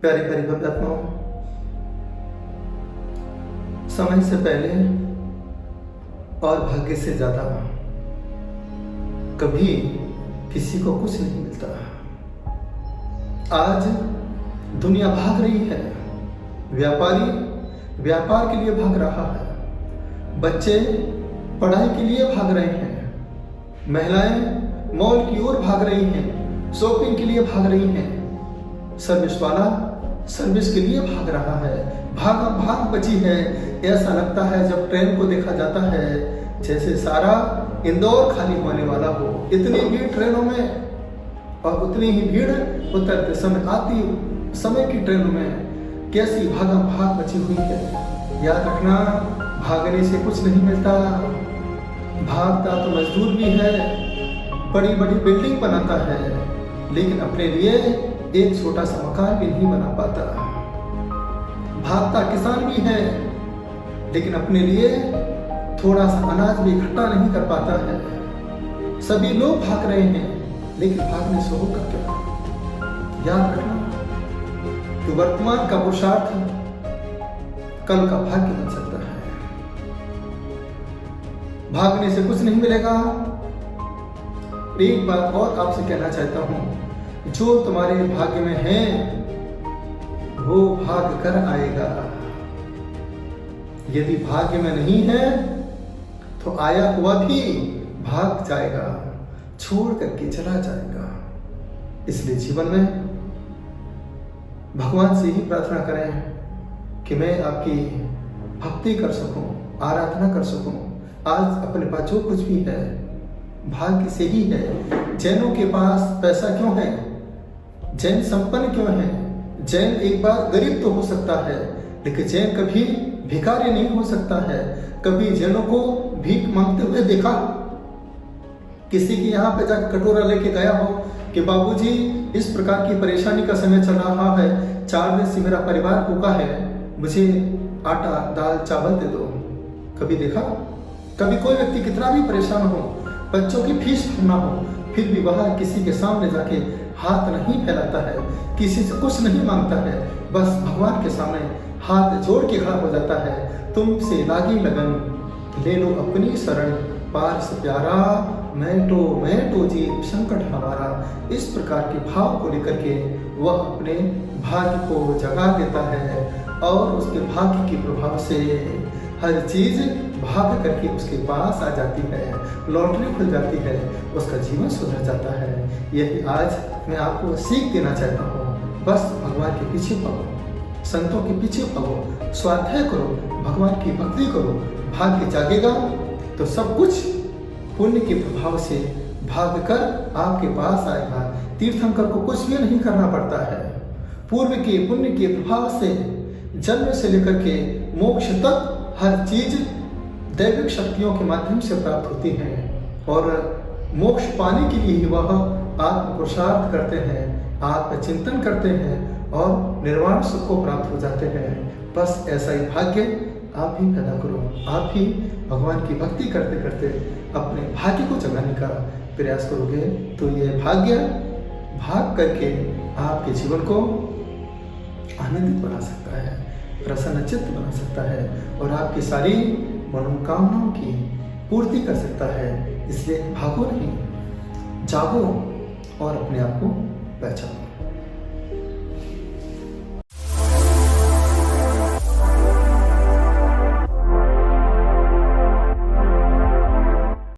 प्यारी प्यारी भव्य आत्माओं, समय से पहले और भाग्य से ज्यादा कभी किसी को कुछ नहीं मिलता। आज दुनिया भाग रही है, व्यापारी व्यापार के लिए भाग रहा है, बच्चे पढ़ाई के लिए भाग रहे हैं, महिलाएं मॉल की ओर भाग रही हैं, शॉपिंग के लिए भाग रही हैं, सर्विस वाला सर्विस के लिए भाग रहा है। भागा भाग बची है। ऐसा लगता है जब ट्रेन को देखा जाता है जैसे सारा इंदौर खाली होने वाला हो। इतनी भीड़ ट्रेनों में और उतनी ही भीड़ उतरते समय आती समय की ट्रेनों में। कैसी भागा भाग बची हुई है। याद रखना, भागने से कुछ नहीं मिलता। भागता तो मजदूर भी है, बड़ी बड़ी बिल्डिंग बनाता है, लेकिन अपने लिए एक छोटा सा मकान भी नहीं बना पाता। भागता किसान भी है, लेकिन अपने लिए थोड़ा सा अनाज भी इकट्ठा नहीं कर पाता है। सभी लोग भाग रहे हैं, लेकिन भागने से होगा क्या? याद रखना कि वर्तमान का पुरुषार्थ कल का भाग्य बन सकता है। भागने से कुछ नहीं मिलेगा। एक बात और आपसे कहना चाहता हूं, जो तुम्हारे भाग्य में है वो भाग कर आएगा। यदि भाग्य में नहीं है तो आया हुआ भी भाग जाएगा, छोड़ करके चला जाएगा। इसलिए जीवन में भगवान से ही प्रार्थना करें कि मैं आपकी भक्ति कर सकूं, आराधना कर सकूं। आज अपने पास जो कुछ भी है भाग्य से ही है। जैनों के पास पैसा क्यों है? जैन संपन्न क्यों है? जैन एक बार गरीब तो हो सकता है, लेकिन जैन कभी भिखारी नहीं हो सकता है। कभी जैनों को भीख मांगते हुए देखा? किसी के यहाँ पे जाकर कटोरा लेके गया हो कि बाबूजी इस प्रकार की परेशानी का समय चल रहा है, 4 दिन से मेरा परिवार भूखा है, मुझे आटा दाल चावल दे दो? कभी देखा? कभी कोई व्यक्ति कितना भी परेशान हो, बच्चों की फीस भरना हो, फिर भी वह किसी के सामने जाके हाथ नहीं फैलाता है, किसी से कुछ नहीं मांगता है, बस भगवान के सामने हाथ जोड़ के खड़ा हो जाता है। तुमसे लागी लगन, ले लो अपनी शरण, पार से प्यारा मैं तो जी संकट हमारा। इस प्रकार के भाव को लेकर के वह अपने भाग्य को जगा देता है और उसके भाग्य के प्रभाव से हर चीज भाग करके उसके पास आ जाती है, लॉटरी खुल जाती है, उसका जीवन सुधर जाता है। यही आज मैं आपको सीख देना चाहता हूँ। बस भगवान के पीछे भागो, संतों के पीछे भागो, स्वाध्याय करो, भगवान की भक्ति करो, भाग्य जागेगा तो सब कुछ पुण्य के प्रभाव से भाग कर आपके पास आएगा। तीर्थंकर को कुछ भी नहीं करना पड़ता है। पूर्व के पुण्य के प्रभाव से जन्म से लेकर के मोक्ष तक हर चीज दैविक शक्तियों के माध्यम से प्राप्त होती है और मोक्ष पाने के लिए ही वह आत्म पुरुषार्थ करते हैं, आत्मचिंतन करते हैं और निर्वाण सुख को प्राप्त हो जाते हैं। बस ऐसा ही भाग्य आप भी पैदा करो। आप भी भगवान की भक्ति करते करते अपने भाग्य को जगाने का प्रयास करोगे तो यह भाग्य भाग करके आपके जीवन को आनंदित बना सकता है, प्रसन्नचित्त बना सकता है और आपकी सारी मनोकामनाओं की पूर्ति कर सकता है। इसलिए भागो नहीं, जागो और अपने आप को पहचानो।